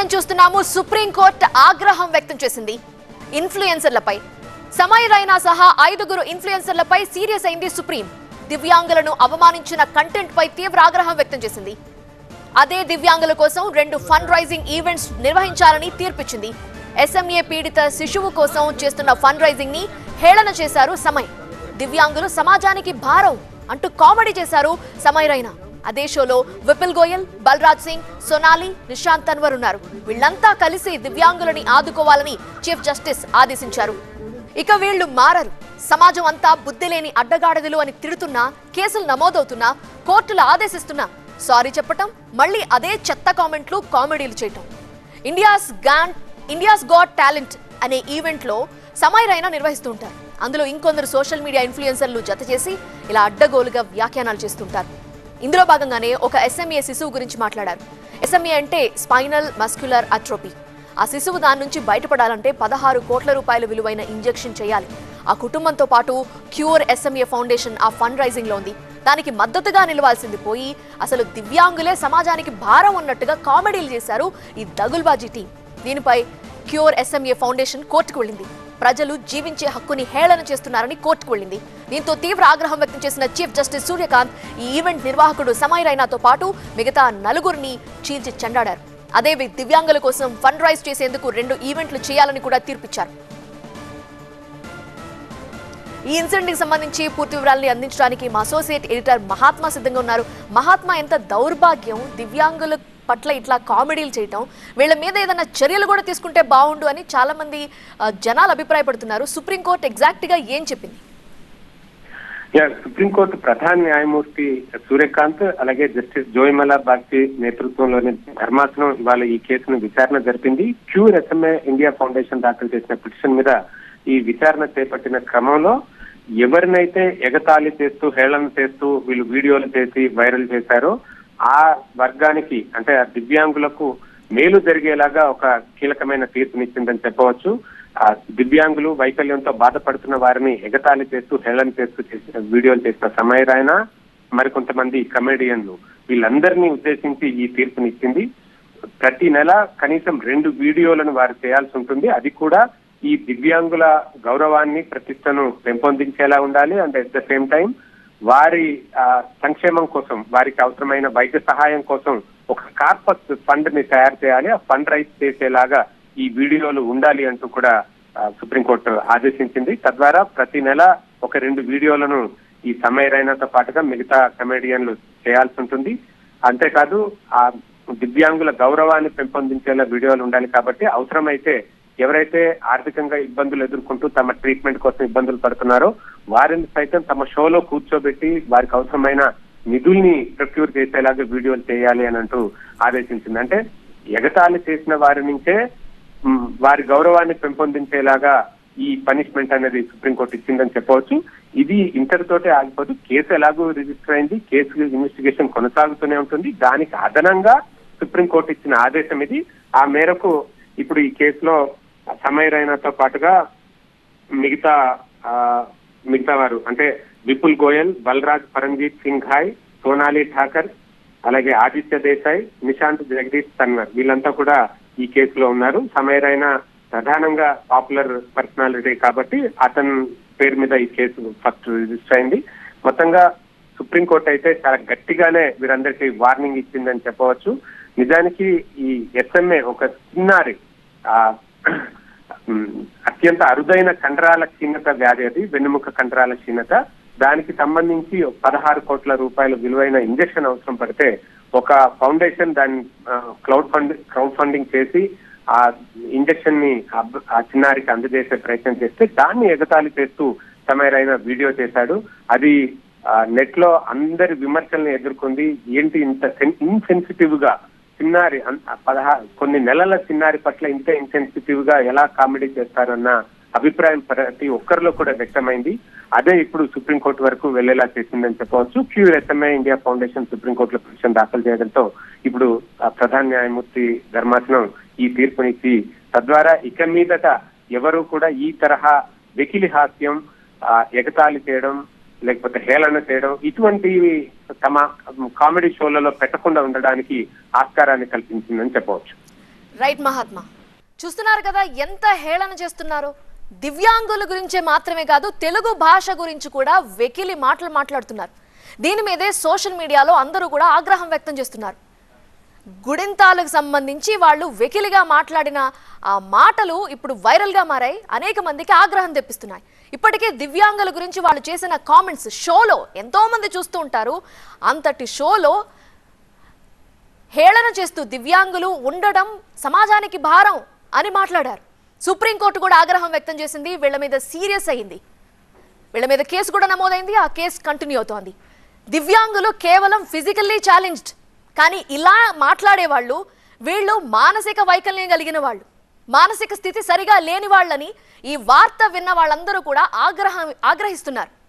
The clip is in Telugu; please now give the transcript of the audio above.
మనం చూస్తున్నాము సుప్రీంకోర్టు ఆగ్రహం వ్యక్తం చేసింది ఇన్ఫ్లుయెన్సర్లపై. సమయ్ రైనా సహా 5 ఇన్ఫ్లుయెన్సర్లపై సీరియస్ అయింది సుప్రీం. దివ్యాంగులను అవమానించిన కంటెంట్ పై తీవ్ర ఆగ్రహం వ్యక్తం చేసింది. అదే దివ్యాంగుల కోసం 2 ఫండ్ రైజింగ్ ఈవెంట్స్ నిర్వహించాలని తీర్పిచ్చింది. ఎస్ఎంఏ పీడిత శిశువు కోసం చేస్తున్న ఫండ్ రైజింగ్ ని హేళన చేశారు సమయ్. దివ్యాంగులు సమాజానికి భారం అంటూ కామెడీ చేశారు సమయ్ రైనా. అదే షోలో విపుల్ గోయల్, బలరాజ్ సింగ్, సోనాలి, నిశాంత్ తన్వర్ ఉన్నారు. వీళ్ళంతా కలిసి దివ్యాంగులని ఆదుకోవాలని చీఫ్ జస్టిస్ ఆదేశించారు. ఇక వీళ్ళు మారరు, సమాజం అంతా బుద్ధిలేని అడ్డగాడిదలు అని తిడుతున్నా, కేసులు నమోదవుతున్నా, కోర్టులు ఆదేశిస్తున్నా సారీ చెప్పటం, మళ్ళీ అదే చెత్త కామెంట్లు, కామెడీలు చేయటం. ఇండియాస్ గాట్ టాలెంట్ అనే ఈవెంట్ లో సమయ్ రైనా నిర్వహిస్తుంటారు. అందులో ఇంకొందరు సోషల్ మీడియా ఇన్ఫ్లుయెన్సర్లు జత చేసి ఇలా అడ్డగోలుగా వ్యాఖ్యానాలు చేస్తుంటారు. ఇందులో భాగంగానే ఒక ఎస్ఎంఏ శిశువు గురించి మాట్లాడారు. ఎస్ఎంఏ అంటే స్పైనల్ మస్క్యులర్ అట్రోపీ. ఆ శిశువు దాని నుంచి బయటపడాలంటే 16 కోట్ల రూపాయల విలువైన ఇంజెక్షన్ చేయాలి. ఆ కుటుంబంతో పాటు క్యూర్ ఎస్ఎంఏ ఫౌండేషన్ ఆ ఫండ్ రైజింగ్ లో ఉంది. దానికి మద్దతుగా నిలవాల్సింది పోయి అసలు దివ్యాంగులే సమాజానికి భారం ఉన్నట్టుగా కామెడీలు చేశారు ఈ దగుల్బాజీ టీం. దీనిపై క్యూర్ ఎస్ఎంఏ ఫౌండేషన్ కోర్టుకు వెళ్ళింది. ప్రజలు జీవించే హక్కుని హేళన చేస్తున్నారని కోర్టుకు వెళ్ళింది. దీంతో తీవ్ర ఆగ్రహం వ్యక్తం చేసిన చీఫ్ జస్టిస్ సూర్యకాంత్ ఈ ఈవెంట్ నిర్వాహకుడు సమయ్ రైనాతో పాటు మిగతా 4 చీల్చి చెండాడారు. అదే దివ్యాంగుల కోసం ఫండ్ రైజ్ చేసేందుకు 2 ఈవెంట్లు చేయాలని కూడా తీర్పిచ్చారు. ఈ ఇన్సిడెంట్ కి సంబంధించి పూర్తి వివరాలని అందించడానికి మా అసోసియేట్ ఎడిటర్ మహాత్మా సిద్ధంగా ఉన్నారు. మహాత్మా, ఎంత దౌర్భాగ్యం దివ్యాంగుల పట్ల ఇట్లా కామెడీలు చేయటం, వీళ్ళ మీద ఏదైనా చర్యలు కూడా తీసుకుంటే బాగుండు అని చాలా మంది జనాలు అభిప్రాయపడుతున్నారు. సుప్రీంకోర్టు ఎగ్జాక్ట్ గా ఏం చెప్పింది? సుప్రీంకోర్టు ప్రధాన న్యాయమూర్తి సూర్యకాంత్ అలాగే జస్టిస్ జోయిమలా బాగ్చి నేతృత్వంలోని ధర్మాసనం ఇవాళ ఈ కేసును విచారణ జరిపింది. క్యూర్ ఎస్ఎంఏ ఇండియా ఫౌండేషన్ దాఖలు చేసిన పిటిషన్ మీద ఈ విచారణ చేపట్టిన క్రమంలో ఎవరినైతే ఎగతాళి చేస్తూ హేళన చేస్తూ వీళ్ళు వీడియోలు చేసి వైరల్ చేశారో ఆ వర్గానికి, అంటే ఆ దివ్యాంగులకు మేలు జరిగేలాగా ఒక కీలకమైన తీర్పునిచ్చిందని చెప్పవచ్చు. ఆ దివ్యాంగులు వైకల్యంతో బాధపడుతున్న వారిని ఎగతాళి చేస్తూ హేళన చేస్తూ చేసిన వీడియోలు చేసిన సమయ్ రైనా, మరికొంతమంది కమెడియన్లు, వీళ్ళందరినీ ఉద్దేశించి ఈ తీర్పునిచ్చింది. ప్రతి నెల కనీసం 2 వీడియోలను వారు చేయాల్సి ఉంటుంది. అది కూడా ఈ దివ్యాంగుల గౌరవాన్ని, ప్రతిష్టను పెంపొందించేలా ఉండాలి. And at the same time వారి సంక్షేమం కోసం, వారికి అవసరమైన వైద్య సహాయం కోసం ఒక కార్పస్ ఫండ్ ని తయారు చేయాలి. ఆ ఫండ్ రైజ్ చేసేలాగా ఈ వీడియోలు ఉండాలి అంటూ కూడా సుప్రీంకోర్టు ఆదేశించింది. తద్వారా ప్రతి నెల ఒక 2 వీడియోలను ఈ సమయ్ రైనాతో పాటుగా మిగతా కమెడియన్లు చేయాల్సి ఉంటుంది. అంతేకాదు ఆ దివ్యాంగుల గౌరవాన్ని పెంపొందించేలా వీడియోలు ఉండాలి. కాబట్టి అవసరమైతే ఎవరైతే ఆర్థికంగా ఇబ్బందులు ఎదుర్కొంటూ తమ ట్రీట్మెంట్ కోసం ఇబ్బందులు పడుతున్నారో వారిని సైతం తమ షోలో కూర్చోబెట్టి వారికి అవసరమైన నిధుల్ని ప్రొక్యూర్ చేసేలాగా వీడియోలు చేయాలి అని అంటూ ఆదేశించింది. అంటే ఎగతాళి చేసిన వారి నుంచే వారి గౌరవాన్ని పెంపొందించేలాగా ఈ పనిష్మెంట్ అనేది సుప్రీంకోర్టు ఇచ్చిందని చెప్పవచ్చు. ఇది ఇంతటితోటే ఆగిపోదు. కేసు ఎలాగో రిజిస్టర్ అయింది, కేసు ఇన్వెస్టిగేషన్ కొనసాగుతూనే ఉంటుంది. దానికి అదనంగా సుప్రీంకోర్టు ఇచ్చిన ఆదేశం ఇది. ఆ మేరకు ఇప్పుడు ఈ కేసులో సమయ్ రైనాతో పాటుగా మిగతా వారు, అంటే విపుల్ గోయల్, బలరాజ్ పరంజీత్ సింగ్ ఘాయ్, సోనాలి ఠాకర్, అలాగే ఆదిత్య దేశాయ్, నిశాంత్ జగదీష్ తన్వర్, వీళ్ళంతా కూడా ఈ కేసులో ఉన్నారు. సమయ్ రైనా ప్రధానంగా పాపులర్ పర్సనాలిటీ కాబట్టి అతని పేరు మీద ఈ కేసు ఫస్ట్ రిజిస్టర్ అయింది. మొత్తంగా సుప్రీంకోర్టు అయితే చాలా గట్టిగానే వీరందరికీ వార్నింగ్ ఇచ్చిందని చెప్పవచ్చు. నిజానికి ఈ ఎస్ఎంఏ ఒక చిన్నారి అత్యంత అరుదైన కండరాల క్షీణత వ్యాధి, అది వెన్నుముక కండరాల క్షీణత. దానికి సంబంధించి 16 కోట్ల రూపాయల విలువైన ఇంజెక్షన్ అవసరం పడితే ఒక ఫౌండేషన్ దాన్ని క్రౌడ్ ఫండింగ్ చేసి ఆ ఇంజెక్షన్ ని ఆ చిన్నారికి అందజేసే ప్రయత్నం చేస్తే దాన్ని ఎగతాళి చేస్తూ సమయ్ రైనా వీడియో చేశాడు. అది నెట్ లో అందరి విమర్శల్ని ఎదుర్కొంది. ఏంటి ఇంత ఇన్సెన్సిటివ్ గా చిన్నారి, కొన్ని నెలల చిన్నారి పట్ల ఇంత ఇన్సెన్సిటివ్ గా ఎలా కామెడీ చేస్తారన్న అభిప్రాయం ప్రతి ఒక్కరిలో కూడా వ్యక్తమైంది. అదే ఇప్పుడు సుప్రీంకోర్టు వరకు వెళ్లేలా చేసిందని చెప్పవచ్చు. క్యూర్ ఎస్ఎంఏ ఇండియా ఫౌండేషన్ సుప్రీంకోర్టులో పిటిషన్ దాఖలు చేయడంతో ఇప్పుడు ప్రధాన న్యాయమూర్తి ధర్మాసనం ఈ తీర్పునిచ్చి తద్వారా ఇక మీదట ఎవరు కూడా ఈ తరహా వెకిలి హాస్యం, ఎగతాళి చేయడం, లేకపోతే హేళన చేయడం ఇటువంటివి తమ కామెడీ షోలలో పెట్టకుండా ఉండడానికి ఆస్కారాన్ని కల్పించిందని చెప్పవచ్చు. రైట్ మహాత్మా, చూస్తున్నారు కదా ఎంత హేళన చేస్తున్నారు. దివ్యాంగుల గురించే మాత్రమే కాదు, తెలుగు భాష గురించి కూడా వెకిలి మాటలు మాట్లాడుతున్నారు. దీని మీదే సోషల్ మీడియాలో అందరూ కూడా ఆగ్రహం వ్యక్తం చేస్తున్నారు. గుడింతాలకు సంబంధించి వాళ్ళు వెకిలిగా మాట్లాడిన ఆ మాటలు ఇప్పుడు వైరల్గా మారాయి, అనేక మందికి ఆగ్రహం తెప్పిస్తున్నాయి. ఇప్పటికే దివ్యాంగుల గురించి వాళ్ళు చేసిన కామెంట్స్ షోలో ఎంతో మంది చూస్తూ ఉంటారు. అంతటి షోలో హేళన చేస్తూ దివ్యాంగులు ఉండడం సమాజానికి భారం అని మాట్లాడారు. సుప్రీంకోర్టు కూడా ఆగ్రహం వ్యక్తం చేసింది, వీళ్ళ మీద సీరియస్ అయింది, వీళ్ళ మీద కేసు కూడా నమోదైంది. ఆ కేసు కంటిన్యూ అవుతోంది. దివ్యాంగులు కేవలం ఫిజికల్లీ ఛాలెంజ్డ్, కానీ ఇలా మాట్లాడే వాళ్ళు వీళ్ళు మానసిక వైకల్యం కలిగిన వాళ్ళు, మానసిక స్థితి సరిగా లేని వాళ్ళని ఈ వార్త విన్న వాళ్ళందరూ కూడా ఆగ్రహిస్తున్నారు.